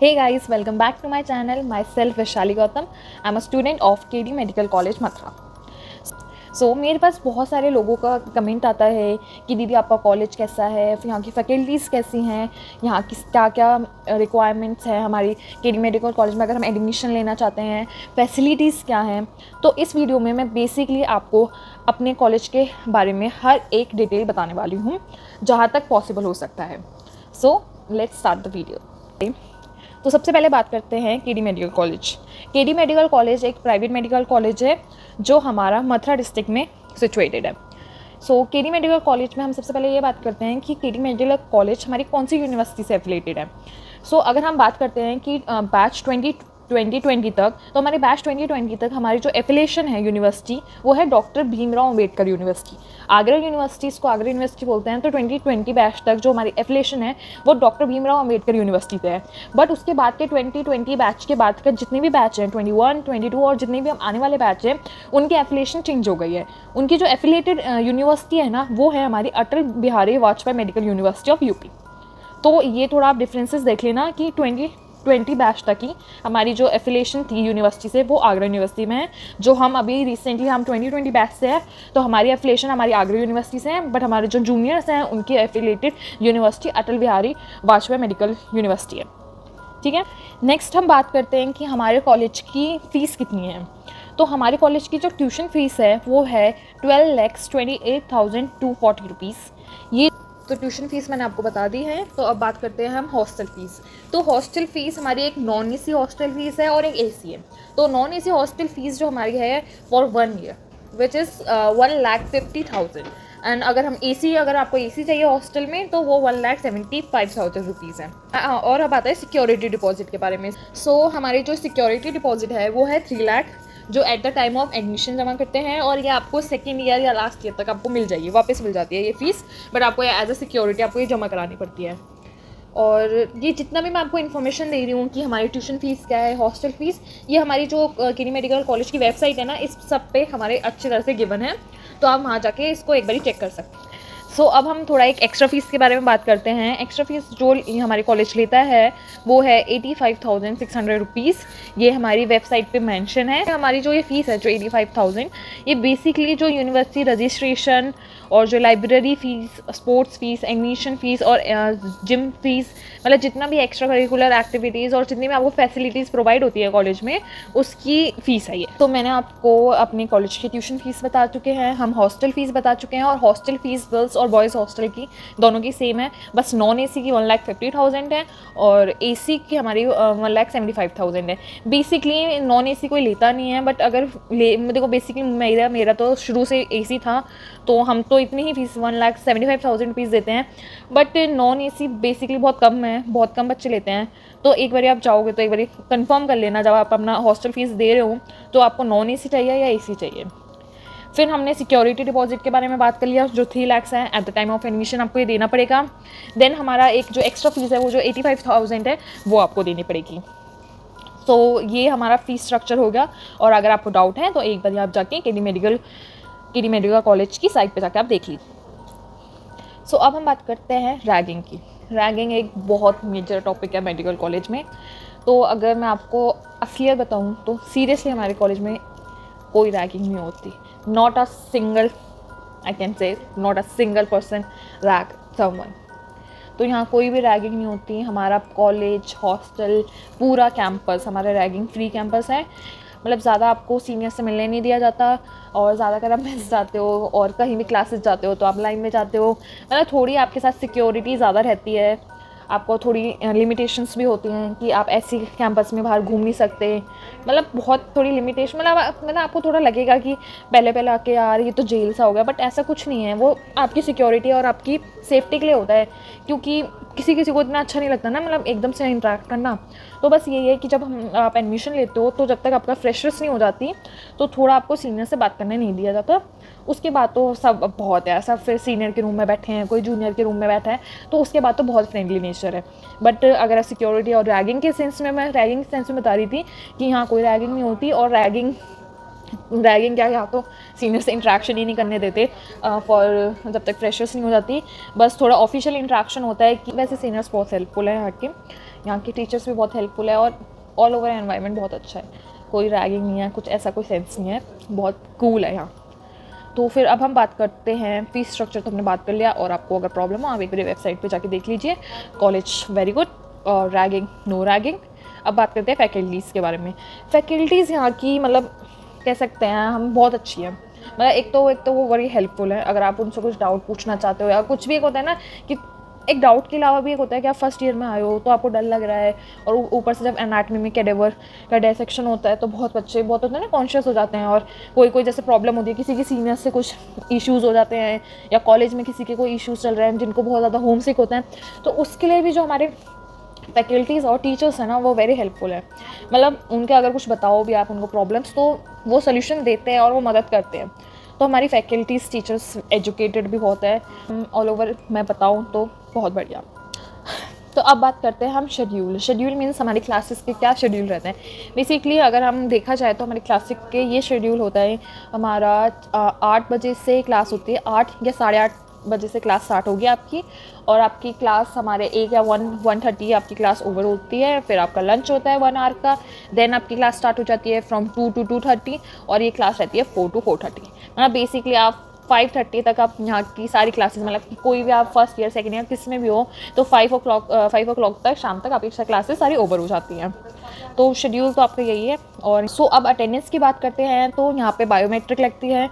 Hey guys, welcome back to my channel. Myself Vaishali Gautam. I'm a student of KD Medical College Mathura. मेरे पास बहुत सारे लोगों का comment आता है कि दीदी आपका कॉलेज कैसा है, फिर यहाँ की फैकल्टीज़ कैसी हैं, यहाँ की क्या क्या रिक्वायरमेंट्स हैं हमारी केडी मेडिकल कॉलेज में अगर हम एडमिशन लेना चाहते हैं, फैसिलिटीज़ क्या हैं। तो इस वीडियो में मैं बेसिकली आपको अपने कॉलेज के बारे में हर एक डिटेल बताने वाली हूँ जहाँ तक पॉसिबल हो सकता है। So let's start the video. तो सबसे पहले बात करते हैं KD medical college. KD medical college एक प्राइवेट मेडिकल कॉलेज है जो हमारा मथुरा डिस्ट्रिक्ट में सिचुएटेड है। केडी मेडिकल कॉलेज में हम सबसे पहले ये बात करते हैं कि केडी मेडिकल कॉलेज हमारी कौन सी यूनिवर्सिटी से एफिलेटेड है। अगर हम बात करते हैं कि बैच 2020 तक, तो हमारे बैच 2020 तक हमारी जो एफिलेशन है यूनिवर्सिटी वो है doctor Bhimrao Ambedkar university. Agra university, इसको आगरा यूनिवर्सिटी बोलते हैं। तो 2020 बैच तक जो हमारी एफिलेशन है वो डॉक्टर भीमराव अम्बेडकर यूनिवर्सिटी पे है। बट उसके बाद के 2020 बैच के बाद का जितने भी बैच हैं 21, 22 और जितने भी आने वाले बैच हैं उनकी एफिलेशन चेंज हो गई है। उनकी जो एफिलेटेड यूनिवर्सिटी है ना वो है हमारी Atal Bihari Vajpayee medical university of UP. तो ये थोड़ा आप डिफरेंसेस देख लेना कि 2020 बैच तक की हमारी जो एफिलेशन थी यूनिवर्सिटी से वो आगरा यूनिवर्सिटी में है। जो हम अभी रिसेंटली हम 2020 बैच से है तो हमारी एफिलेशन हमारी आगरा यूनिवर्सिटी से है। बट हमारे जो जूनियर्स हैं उनकी एफिलेटेड यूनिवर्सिटी अटल बिहारी वाजपेयी मेडिकल यूनिवर्सिटी है। ठीक है, नेक्स्ट हम बात करते हैं कि हमारे कॉलेज की फ़ीस कितनी है। तो हमारे कॉलेज की जो ट्यूशन फ़ीस है वो है 12,28,240 रुपीज़। ये तो ट्यूशन फ़ीस मैंने आपको बता दी है। तो अब बात करते हैं हम हॉस्टल फ़ीस। तो हॉस्टल फ़ीस हमारी एक नॉन एसी हॉस्टल फ़ीस है और एक एसी है। तो नॉन एसी हॉस्टल फ़ीस जो हमारी है for 1 year which is 1,50,000 and अगर आपको एसी चाहिए हॉस्टल में तो वो 1,75,000 रुपीज़ है। और अब आता है सिक्योरिटी डिपॉजिट के बारे में। हमारी जो सिक्योरिटी डिपॉजिट है वो है 3 लाख जो at the time of admission जमा करते हैं और ये आपको सेकेंड ईयर या लास्ट ईयर तक आपको मिल जाएगी, वापस मिल जाती है ये फ़ीस। बट आपको एज अ सिक्योरिटी आपको ये जमा करानी पड़ती है। और ये जितना भी मैं आपको इन्फॉर्मेशन दे रही हूँ कि हमारी ट्यूशन फ़ीस क्या है, हॉस्टल फ़ीस, ये हमारी जो केडी मेडिकल कॉलेज की वेबसाइट है ना इस सब पे हमारे अच्छी तरह से गिवन है। तो आप वहाँ जाके इसको एक बार चेक कर सकते हैं। अब हम थोड़ा एक एक्स्ट्रा फ़ीस के बारे में बात करते हैं। एक्स्ट्रा फ़ीस जो हमारे कॉलेज लेता है वो है 85,600 रुपीज़। ये हमारी वेबसाइट पे मेंशन है। हमारी जो ये फ़ीस है जो 85,000 ये बेसिकली जो यूनिवर्सिटी रजिस्ट्रेशन और जो library fees, sports fees, admission fees और जिम फ़ीस, मतलब जितना भी एक्स्ट्रा करिकुलर एक्टिविटीज़ और जितनी भी आपको फैसिलिटीज़ प्रोवाइड होती है कॉलेज में उसकी फ़ीस है ये। तो मैंने आपको अपने कॉलेज की ट्यूशन फ़ीस बता चुके हैं, हम हॉस्टल फ़ीस बता चुके हैं और हॉस्टल फ़ीस गर्ल्स और बॉयज़ हॉस्टल की दोनों की सेम है। बस नॉन एसी की 1,50,000 है और एसी की हमारी 1,75,000 है। बेसिकली नॉन एसी कोई लेता नहीं है, बट अगर देखो बेसिकली मेरा तो शुरू से एसी था तो हम तो इतनी ही फीस 1,75,000 रुपीज़ देते हैं। बट नॉन एसी बेसिकली बहुत कम है, बहुत कम बच्चे लेते हैं। तो एक बार आप जाओगे तो एक बार कंफर्म कर लेना जब आप अपना हॉस्टल फ़ीस दे रहे हो तो आपको नॉन एसी चाहिए या एसी चाहिए। फिर हमने सिक्योरिटी डिपॉजिट के बारे में बात कर लिया जो 3 लाख है। At the time of admission आपको ये देना पड़ेगा। देन हमारा एक जो एक्स्ट्रा फीस है वो जो 85,000 है वो आपको देनी पड़ेगी। ये हमारा फ़ीस स्ट्रक्चर होगा। और अगर आपको डाउट है तो एक बार आप जाके केडी मेडिकल कॉलेज की साइट पे जाके आप देख लीजिए। अब हम बात करते हैं रैगिंग की। रैगिंग एक बहुत मेजर टॉपिक है मेडिकल कॉलेज में। तो अगर मैं आपको असलियत बताऊं तो सीरियसली हमारे कॉलेज में कोई रैगिंग नहीं होती। Not a single person rag someone. तो यहाँ कोई भी रैगिंग नहीं होती। हमारा कॉलेज, हॉस्टल, पूरा कैंपस हमारा रैगिंग फ्री कैंपस है। मतलब ज़्यादा आपको सीनियर से मिलने नहीं दिया जाता और ज़्यादा अगर आप मेस जाते हो और कहीं भी क्लासेस जाते हो तो आप लाइन में जाते हो। मतलब थोड़ी आपके साथ सिक्योरिटी ज़्यादा रहती है, आपको थोड़ी लिमिटेशंस भी होती हैं कि आप ऐसी कैंपस में बाहर घूम नहीं सकते। मतलब बहुत थोड़ी लिमिटेशन, मतलब आपको थोड़ा लगेगा कि पहले आके यार ये तो जेल सा हो गया, बट ऐसा कुछ नहीं है। वो आपकी सिक्योरिटी और आपकी सेफ्टी के लिए होता है क्योंकि किसी को इतना अच्छा नहीं लगता ना, मतलब एकदम से इंटरेक्ट करना। तो बस यही है कि जब आप एडमिशन लेते हो तो जब तक आपका फ्रेशर्स नहीं हो जाती तो थोड़ा आपको सीनियर से बात करने नहीं दिया जाता। उसके बाद तो सब बहुत है, सब फिर सीनियर के रूम में बैठे हैं, कोई जूनियर के रूम में बैठा है, तो उसके बाद तो बहुत फ्रेंडली नेचर है। बट अगर सिक्योरिटी और रैगिंग के सेंस में, मैं रैगिंग के सेंस में बता रही थी कि यहाँ कोई रैगिंग नहीं होती। और रैगिंग क्या, यहाँ तो सीनियर से इंटरेक्शन ही नहीं करने देते फॉर जब तक फ्रेशर्स नहीं हो जाती। बस थोड़ा ऑफिशियल इंटरेक्शन होता है कि वैसे सीनियर्स बहुत हेल्पफुल है यहाँ के यहाँ के टीचर्स भी बहुत हेल्पफुल है और ऑल ओवर एनवायरनमेंट बहुत अच्छा है, कोई रैगिंग नहीं है, कुछ ऐसा कोई सेंस नहीं है, बहुत कूल है यहाँ। तो फिर अब हम बात करते हैं फ़ीस स्ट्रक्चर। तो हमने बात कर लिया, और आपको अगर प्रॉब्लम हो आप एक बार वेबसाइट पे जाके देख लीजिए। कॉलेज वेरी गुड, और रैगिंग नो रैगिंग। अब बात करते हैं फैकल्टीज़ के बारे में। फैकल्टीज़ यहाँ की मतलब कह सकते हैं हम बहुत अच्छी है। मतलब एक तो वो बड़ी हेल्पफुल है। अगर आप उनसे कुछ डाउट पूछना चाहते हो या कुछ भी एक होता है ना कि एक डाउट के अलावा भी एक होता है कि आप फर्स्ट ईयर में आए हो तो आपको डर लग रहा है, और ऊपर से जब एनाटमी में कैडेवर का डायसेक्शन होता है तो बहुत बच्चे बहुत होते हैं ना कॉन्शियस हो जाते हैं, और कोई जैसे प्रॉब्लम होती है, किसी की सीनियर से कुछ इश्यूज़ हो जाते हैं, या कॉलेज में किसी के कोई इश्यूज़ चल रहे हैं जिनको बहुत ज़्यादा होम सिक होते हैं, तो उसके लिए भी जो हमारे फैकल्टीज़ और टीचर्स हैं ना वो वेरी हेल्पफुल है। मतलब उनके अगर कुछ बताओ भी आप उनको प्रॉब्लम्स, तो वो सोल्यूशन देते हैं और वो मदद करते हैं। तो हमारी फैकल्टीज़ टीचर्स एजुकेटेड भी बहुत है ऑल ओवर, मैं बताऊँ तो बहुत बढ़िया। तो अब बात करते हैं हम शेड्यूल मीन्स हमारी क्लासेस के क्या शेड्यूल रहते हैं। बेसिकली अगर हम देखा जाए तो हमारी क्लासिक के ये शेड्यूल होता है हमारा 8 बजे से क्लास होती है, 8 या 8:30 बजे से क्लास स्टार्ट होगी आपकी, और आपकी क्लास हमारे 1 या 1:30 आपकी क्लास ओवर होती है। फिर आपका लंच होता है 1 आवर का, देन आपकी क्लास स्टार्ट हो जाती है फ्रॉम 2 to 2:30, और ये क्लास रहती है 4 to 4:30। मतलब बेसिकली आप 5:30 तक आप यहाँ की सारी क्लासेस, मतलब कि कोई भी आप फर्स्ट ईयर सेकेंड ईयर किस में भी हो, तो 5 o'clock तक शाम तक आपकी क्लासेस सारी ओवर हो जाती हैं। तो शेड्यूल तो आपका यही है। और अब अटेंडेंस की बात करते हैं तो यहाँ पे बायोमेट्रिक लगती है।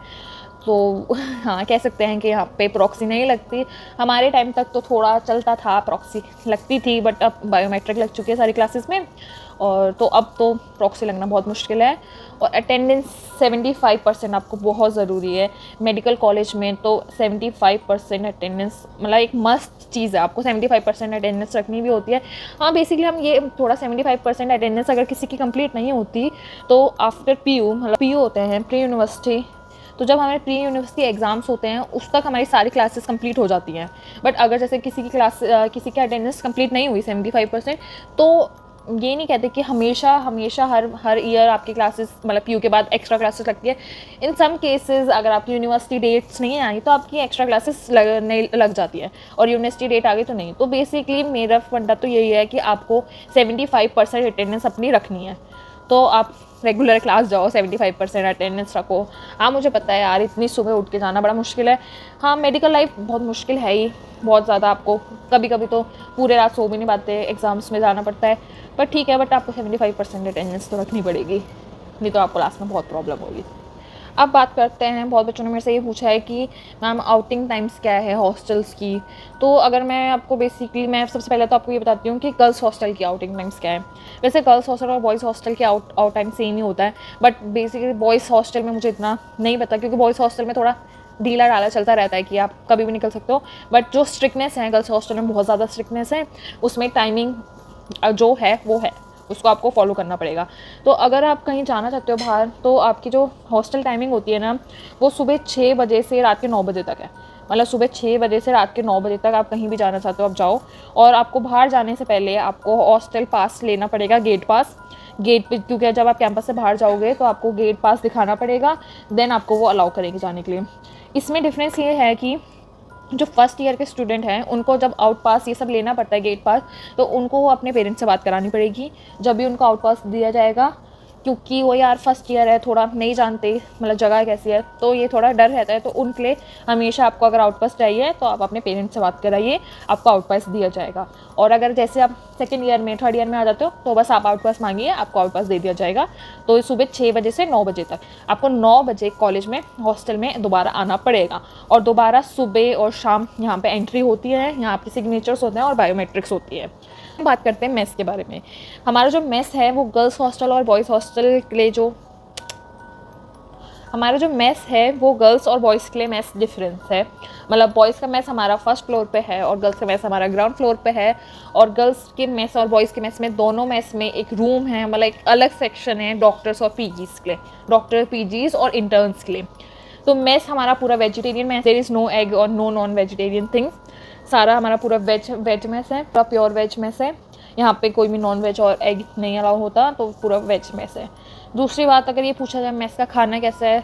तो हाँ, कह सकते हैं कि यहाँ पे प्रॉक्सी नहीं लगती। हमारे टाइम तक तो थोड़ा चलता था, प्रॉक्सी लगती थी, बट अब बायोमेट्रिक लग चुकी है सारी क्लासेस में, और तो अब तो प्रॉक्सी लगना बहुत मुश्किल है। और अटेंडेंस 75% आपको बहुत ज़रूरी है। मेडिकल कॉलेज में तो 75% अटेंडेंस मतलब एक मस्त चीज़ है, आपको 75% अटेंडेंस रखनी भी होती है। हाँ, बेसिकली हम ये थोड़ा 75% अटेंडेंस अगर किसी की कंप्लीट नहीं होती तो आफ्टर PU, मतलब PU होते हैं प्री यूनिवर्सिटी, तो जब हमारे प्री यूनिवर्सिटी एग्ज़ाम्स होते हैं उस तक हमारी सारी क्लासेस कंप्लीट हो जाती हैं। बट अगर जैसे किसी की अटेंडेंस कंप्लीट नहीं हुई 75%, तो ये नहीं कहते कि हमेशा हर ईयर आपकी क्लासेस मतलब PU के बाद एक्स्ट्रा क्लासेस लगती है। इन सम केसेस अगर आपकी यूनिवर्सिटी डेट्स नहीं आई तो आपकी एक्स्ट्रा क्लासेस लग जाती है, और यूनिवर्सिटी डेट आ गई तो नहीं। तो बेसिकली मेरा फंडा तो यही है कि आपको 75% अटेंडेंस अपनी रखनी है। तो आप रेगुलर क्लास जाओ, 75% अटेंडेंस रखो। हाँ, मुझे पता है यार इतनी सुबह उठ के जाना बड़ा मुश्किल है। हाँ, मेडिकल लाइफ बहुत मुश्किल है ही, बहुत ज़्यादा। आपको कभी कभी तो पूरे रात सो भी नहीं पाते, एग्ज़ाम्स में जाना पड़ता है, बट ठीक है, बट आपको 75% अटेंडेंस तो रखनी पड़ेगी, नहीं तो आपको लास्ट में बहुत प्रॉब्लम होगी। अब बात करते हैं, बहुत बच्चों ने मेरे से ये पूछा है कि मैम आउटिंग टाइम्स क्या है हॉस्टल्स की। तो अगर मैं आपको बेसिकली मैं सबसे पहले तो आपको ये बताती हूँ कि गर्ल्स हॉस्टल की आउटिंग टाइम्स क्या है। वैसे गर्ल्स हॉस्टल और बॉयज़ हॉस्टल की आउट टाइम सेम ही होता है, बट बेसिकली बॉयज़ हॉस्टल में मुझे इतना नहीं पता, क्योंकि बॉयज़ हॉस्टल में थोड़ा ढीला ढाला चलता रहता है कि आप कभी भी निकल सकते हो। बट जो स्ट्रिक्टनेस है गर्ल्स हॉस्टल में बहुत ज़्यादा स्ट्रिक्टनेस है, उसमें टाइमिंग जो है वो है, उसको आपको फॉलो करना पड़ेगा। तो अगर आप कहीं जाना चाहते हो बाहर, तो आपकी जो हॉस्टल टाइमिंग होती है ना, वो सुबह 6 बजे से रात के 9 बजे तक है। मतलब सुबह 6 बजे से रात के 9 बजे तक आप कहीं भी जाना चाहते हो आप जाओ। और आपको बाहर जाने से पहले आपको हॉस्टल पास लेना पड़ेगा, गेट पास। गेट पे, क्योंकि जब आप कैंपस से बाहर जाओगे तो आपको गेट पास दिखाना पड़ेगा, देन आपको वो अलाउ करेंगे जाने के लिए। इसमें डिफरेंस ये है कि जो फर्स्ट ईयर के स्टूडेंट हैं उनको जब आउट पास ये सब लेना पड़ता है, गेट पास, तो उनको अपने पेरेंट्स से बात करानी पड़ेगी जब भी उनको आउट पास दिया जाएगा, क्योंकि वो यार फर्स्ट ईयर है, थोड़ा नहीं जानते मतलब जगह कैसी है, तो ये थोड़ा डर रहता है। तो उनके लिए हमेशा आपको अगर आउट पास चाहिए तो आप अपने पेरेंट्स से बात कराइए, आपको आउट पास दिया जाएगा। और अगर जैसे आप सेकेंड ईयर में थर्ड ईयर में आ जाते हो तो बस आप आउट पास मांगिए, आपको आउट पास दे दिया जाएगा। तो सुबह 6 बजे से 9 बजे तक आपको 9 बजे कॉलेज में हॉस्टल में दोबारा आना पड़ेगा, और दोबारा सुबह और शाम यहाँ पे एंट्री होती है, यहाँ पे सिग्नेचर्स होते हैं और बायोमेट्रिक्स होती है। बात करते हैं मेस के बारे में। हमारा जो मेस है वो गर्ल्स हॉस्टल और बॉयज़ हॉस्टल के लिए हमारा जो मेस है वो गर्ल्स और बॉयज़ के लिए मेस डिफरेंस है। मतलब बॉयज़ का मेस हमारा फर्स्ट फ्लोर पे है और गर्ल्स का मेस हमारा ग्राउंड फ्लोर पे है। और गर्ल्स के मेस और बॉयज़ के मेस में, दोनों मेस में एक रूम है, मतलब एक अलग सेक्शन है डॉक्टर्स और पीजीज़ के लिए, डॉक्टर पीजीज़ और इंटर्न्स के लिए। तो मेस हमारा पूरा vegetarian mess, there is no egg और नो नॉन वेजिटेरियन थिंग्स। सारा हमारा पूरा वेज मेस है, पूरा प्योर वेज मेस है। यहाँ पे कोई भी नॉन वेज और एग नहीं अलाउ होता, तो पूरा वेज मेस है। दूसरी बात, अगर ये पूछा जाए मेस का खाना कैसा है,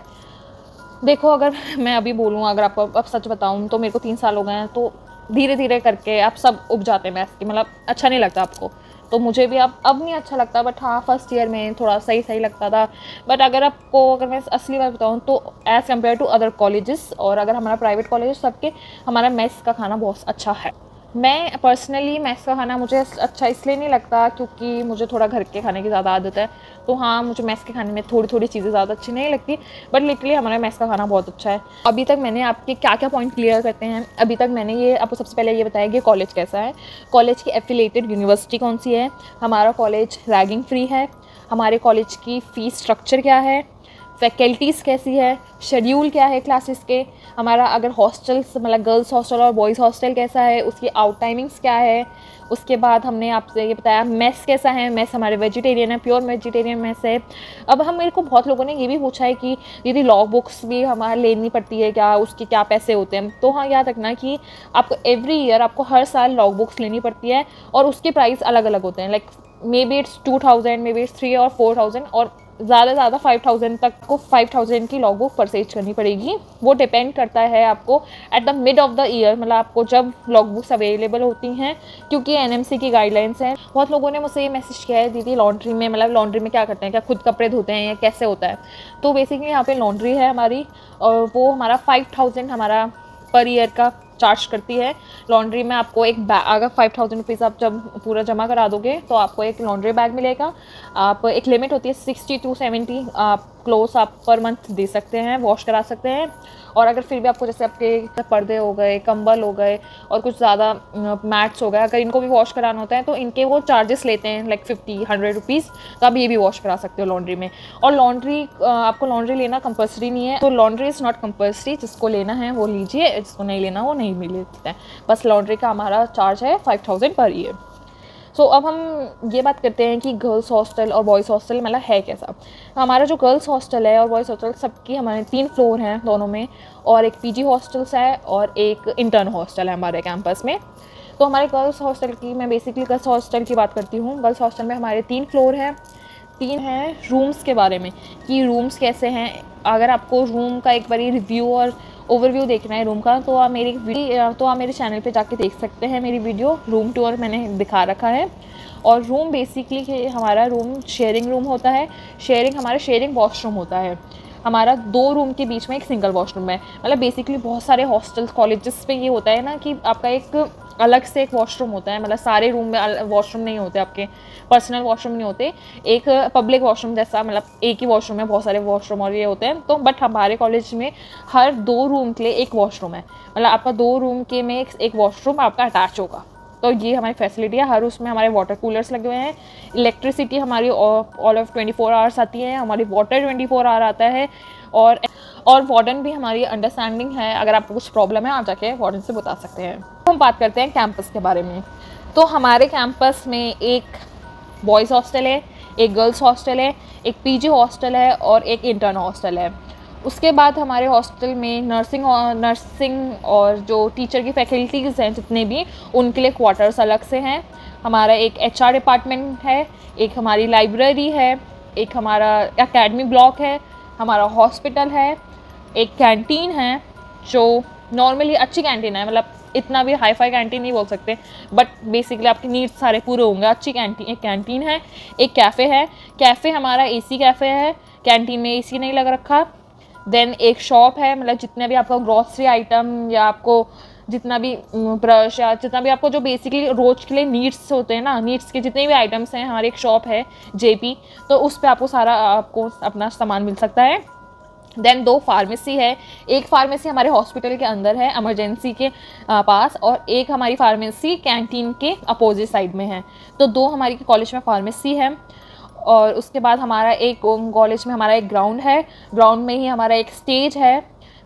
देखो अगर मैं अभी बोलूँ, अगर आपको अब सच बताऊँ तो मेरे को 3 साल हो गए हैं, तो धीरे धीरे करके आप सब उब जाते हैं मेस की, मतलब अच्छा नहीं लगता आपको। तो मुझे भी अब नहीं अच्छा लगता, बट हाँ फर्स्ट ईयर में थोड़ा सही लगता था। बट अगर मैं असली बात बताऊँ तो as compared to other colleges, और अगर हमारा प्राइवेट कॉलेज सबके, हमारा मेस का खाना बहुत अच्छा है। मैं पर्सनली मेस का खाना मुझे अच्छा इसलिए नहीं लगता क्योंकि मुझे थोड़ा घर के खाने की ज़्यादा आदत है। तो हाँ, मुझे मेस के खाने में थोड़ी चीज़ें ज़्यादा अच्छी नहीं लगती, बट लिटरली हमारा मेस का खाना बहुत अच्छा है। अभी तक मैंने आपके क्या पॉइंट क्लियर करते हैं, अभी तक मैंने ये आपको सबसे पहले ये बताया कि कॉलेज कैसा है, कॉलेज की एफिलेटेड यूनिवर्सिटी कौन सी है, हमारा कॉलेज रैगिंग फ्री है, हमारे कॉलेज की फ़ीस स्ट्रक्चर क्या है, फैकल्टीज़ कैसी है, शेड्यूल क्या है क्लासेस के, हमारा अगर हॉस्टल्स मतलब गर्ल्स हॉस्टल और बॉयज़ हॉस्टल कैसा है, उसकी आउट टाइमिंग्स क्या है। उसके बाद हमने आपसे ये बताया मेस कैसा है, मेस हमारे वेजिटेरियन है, प्योर वेजिटेरियन मेस है। अब मेरे को बहुत लोगों ने ये भी पूछा है कि दीदी लॉग बुक्स भी हमारे लेनी पड़ती है क्या, उसके क्या पैसे होते हैं। तो हाँ, याद रखना कि आपको एवरी ईयर आपको हर साल लॉग बुक्स लेनी पड़ती है और उसके प्राइस अलग अलग होते हैं। Like may be it's 2000, may be it's 3 और 4000, और ज़्यादा 5000 तक को 5000 की लॉग बुक परचेज करनी पड़ेगी। वो डिपेंड करता है आपको at the mid of the year, मतलब आपको जब लॉग बुक्स अवेलेबल होती हैं, क्योंकि एनएमसी की गाइडलाइंस हैं। बहुत लोगों ने मुझसे ये मैसेज किया है दीदी लॉन्ड्री में, मतलब लॉन्ड्री में क्या करते हैं, क्या खुद कपड़े धोते हैं या कैसे होता है। तो बेसिकली यहाँ पे लॉन्ड्री है हमारी, और वो हमारा 5000 हमारा पर ईयर का चार्ज करती है। लॉन्ड्री में आपको एक बैग, अगर 5000 रुपीज़ आप जब पूरा जमा करा दोगे तो आपको एक लॉन्ड्री बैग मिलेगा। आप एक लिमिट होती है 60 to 70 क्लोथ्स आप पर मंथ दे सकते हैं, वॉश करा सकते हैं। और अगर फिर भी आपको जैसे आपके पर्दे हो गए, कंबल हो गए और कुछ ज़्यादा मैट्स हो गए, अगर इनको भी वॉश कराना होता है तो इनके वो चार्जेस लेते हैं लाइक 50-100 रुपीज़। तो आप ये भी वॉश करा सकते हो लॉन्ड्री में। और आपको लॉन्ड्री लेना कंपल्सरी नहीं है, तो लॉन्ड्री इज़ नॉट कंपल्सरी, जिसको लेना है वो लीजिए, जिसको नहीं लेना वो नहीं मिल लेते हैं। बस लॉन्ड्री का हमारा चार्ज है 5000 पर ईयर। सो अब हम ये बात करते हैं कि गर्ल्स हॉस्टल और बॉयज़ हॉस्टल मतलब है कैसा। हमारा जो गर्ल्स हॉस्टल है और बॉयज़ हॉस्टल सबकी हमारे 3 फ्लोर हैं दोनों में, और एक पीजी हॉस्टल्स है और एक इंटर्न हॉस्टल है हमारे कैंपस में। तो हमारे गर्ल्स हॉस्टल की, मैं बेसिकली गर्ल्स हॉस्टल की बात करती हूँ। गर्ल्स हॉस्टल में हमारे 3 फ्लोर हैं। 3 हैं रूम्स के बारे में कि रूम्स कैसे हैं। अगर आपको रूम का एक बारी रिव्यू और ओवरव्यू देखना है रूम का, तो आप मेरे चैनल पे जाके देख सकते हैं मेरी वीडियो, रूम टूर मैंने दिखा रखा है। और रूम बेसिकली हमारा रूम शेयरिंग रूम होता है। हमारा शेयरिंग वॉशरूम होता है। हमारा 2 रूम के बीच में एक सिंगल वॉशरूम है। मतलब बेसिकली बहुत सारे हॉस्टल्स कॉलेजेस पे ये होता है ना कि आपका एक अलग से एक वॉशरूम होता है, मतलब सारे रूम में वॉशरूम नहीं होते, आपके पर्सनल वॉशरूम नहीं होते, एक पब्लिक वॉशरूम जैसा, मतलब एक ही वॉशरूम में बहुत सारे वॉशरूम और ये होते हैं। तो बट हमारे कॉलेज में हर 2 रूम के लिए एक वॉशरूम है, मतलब आपका 2 रूम के में एक वॉशरूम आपका अटैच होगा। तो ये हमारी फैसिलिटी है। हर उसमें हमारे वाटर कूलर्स लगे हुए हैं। इलेक्ट्रिसिटी हमारी ऑल ऑफ 24 आवर्स आती है, हमारी वाटर 24 आवर आता है। और वार्डन भी हमारी अंडरस्टैंडिंग है, अगर आपको कुछ प्रॉब्लम है आप जाके वार्डन से बता सकते हैं। हम बात करते हैं कैंपस के बारे में। तो हमारे कैंपस में एक बॉयज़ हॉस्टल है, एक गर्ल्स हॉस्टल है, एक पीजी हॉस्टल है और एक इंटर्न हॉस्टल है। उसके बाद हमारे हॉस्टल में नर्सिंग और जो टीचर की फैकल्टीज़ हैं जितने भी, उनके लिए क्वार्टर्स अलग से हैं। हमारा एक एचआर डिपार्टमेंट है, एक हमारी लाइब्रेरी है, एक हमारा एकेडमी ब्लॉक है, हमारा हॉस्पिटल है, एक कैंटीन है जो नॉर्मली अच्छी कैंटीन है, मतलब इतना भी हाई फाई कैंटीन नहीं बोल सकते, बट बेसिकली आपके नीड्स सारे पूरे होंगे। अच्छी कैंटीन है। एक कैफ़े हमारा एसी कैफ़े है, कैंटीन में एसी नहीं लग रखा। देन एक शॉप है, मतलब जितने भी आपका ग्रॉसरी आइटम या आपको जितना भी ब्रश या जितना भी आपको जो बेसिकली रोज के लिए नीड्स होते हैं ना, नीड्स के जितने भी आइटम्स हैं, हमारी एक शॉप है जेपी, तो उस पर आपको अपना सामान मिल सकता है। देन 2 फार्मेसी है। एक फार्मेसी हमारे हॉस्पिटल के अंदर है, इमरजेंसी के पास, और एक हमारी फार्मेसी कैंटीन के अपोजिट साइड में है। तो 2 हमारी कॉलेज में फार्मेसी है। और उसके बाद हमारा एक कॉलेज में हमारा एक ग्राउंड है, ग्राउंड में ही हमारा एक स्टेज है।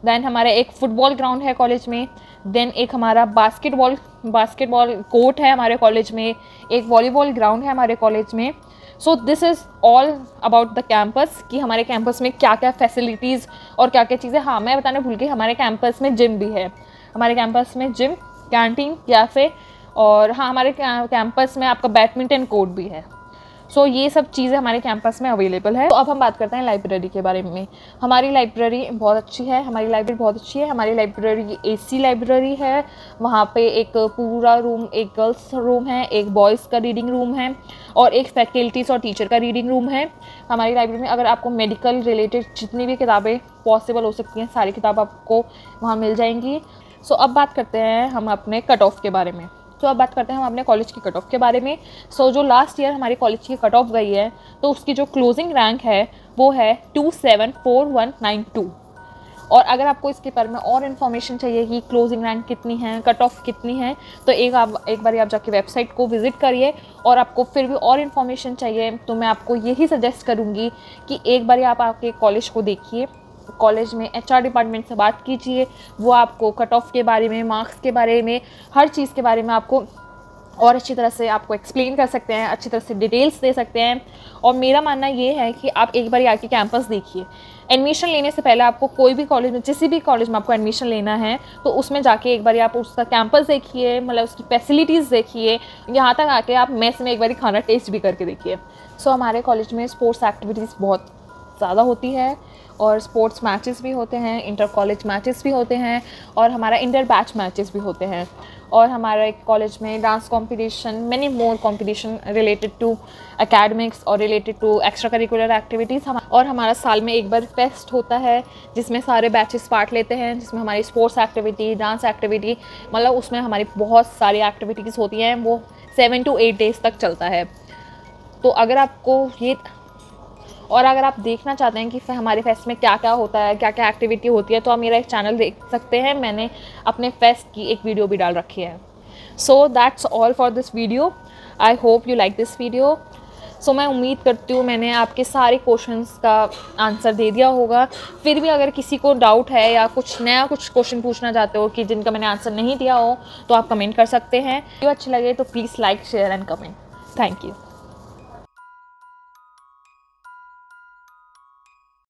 देन हमारा एक फुटबॉल ग्राउंड है कॉलेज में। देन एक हमारा बास्केटबॉल कोर्ट है हमारे कॉलेज में। एक वॉलीबॉल ग्राउंड है हमारे कॉलेज में। So this is all about the campus कि हमारे कैंपस में क्या क्या फैसिलिटीज़ और क्या क्या चीज़ें। हाँ, मैं बताना भूल गई, हमारे कैंपस में जिम भी है। हमारे कैंपस में जिम, कैंटीन, कैफ़े, और हाँ, हमारे कैंपस में आपका बैडमिंटन कोर्ट भी है। सो ये सब चीज़ें हमारे कैंपस में अवेलेबल है। तो अब हम बात करते हैं लाइब्रेरी के बारे में। हमारी लाइब्रेरी बहुत अच्छी है, हमारी लाइब्रेरी AC लाइब्रेरी है। वहाँ पे एक पूरा रूम, एक गर्ल्स रूम है, एक बॉयज़ का रीडिंग रूम है और एक फैकल्टीज़ और टीचर का रीडिंग रूम है। हमारी लाइब्रेरी में अगर आपको मेडिकल रिलेटेड जितनी भी किताबें पॉसिबल हो सकती हैं, सारी किताब आपको वहाँ मिल जाएंगी। सो अब बात करते हैं हम अपने कट ऑफ के बारे में। तो अब बात करते हैं हम अपने कॉलेज की कट ऑफ के बारे में। सो जो लास्ट ईयर हमारे कॉलेज की कट ऑफ गई है, तो उसकी जो क्लोजिंग रैंक है वो है 274192। और अगर आपको इसके बारे में और इन्फॉर्मेशन चाहिए कि क्लोजिंग रैंक कितनी है, कट ऑफ कितनी है, तो एक बार आप जाके वेबसाइट को विज़िट करिए। और आपको फिर भी और इन्फॉर्मेशन चाहिए तो मैं आपको यही सजेस्ट करूँगी कि एक बार आप आके कॉलेज को देखिए, कॉलेज में HR डिपार्टमेंट से बात कीजिए। वो आपको कट ऑफ के बारे में, मार्क्स के बारे में, हर चीज़ के बारे में आपको और अच्छी तरह से आपको एक्सप्लेन कर सकते हैं, अच्छी तरह से डिटेल्स दे सकते हैं। और मेरा मानना ये है कि आप एक बार आके कैंपस देखिए। एडमिशन लेने से पहले आपको कोई भी कॉलेज में, किसी भी कॉलेज में आपको एडमिशन लेना है तो उसमें जाके एक बार आप उसका कैंपस देखिए, मतलब उसकी फैसिलिटीज़ देखिए। यहाँ तक आके आप मेस में एक बार खाना टेस्ट भी करके देखिए। सो हमारे कॉलेज में स्पोर्ट्स एक्टिविटीज़ बहुत ज़्यादा होती है और स्पोर्ट्स मैचेस भी होते हैं, इंटर कॉलेज मैचेस भी होते हैं और हमारा इंटर बैच मैचेस भी होते हैं। और हमारे कॉलेज में dance competition, many more competition related to academics और related to extra curricular activities. और हमारा साल में एक बार फेस्ट होता है जिसमें सारे बैचेस पार्ट लेते हैं, जिसमें हमारी स्पोर्ट्स एक्टिविटी, डांस एक्टिविटी, मतलब उसमें हमारी बहुत सारी एक्टिविटीज़ होती हैं। वो 7 to 8 डेज़ तक चलता है। तो अगर आप देखना चाहते हैं कि हमारे फेस्ट में क्या क्या होता है, क्या क्या एक्टिविटी होती है, तो आप मेरा एक चैनल देख सकते हैं। मैंने अपने फेस्ट की एक वीडियो भी डाल रखी है। So that's all for this video. I hope you like this video. So मैं उम्मीद करती हूँ मैंने आपके सारे क्वेश्चंस का आंसर दे दिया होगा। फिर भी अगर किसी को डाउट है या कुछ नया क्वेश्चन पूछना चाहते हो कि जिनका मैंने आंसर नहीं दिया हो, तो आप कमेंट कर सकते हैं। वीडियो अच्छी लगे तो please like, share and comment. Thank you.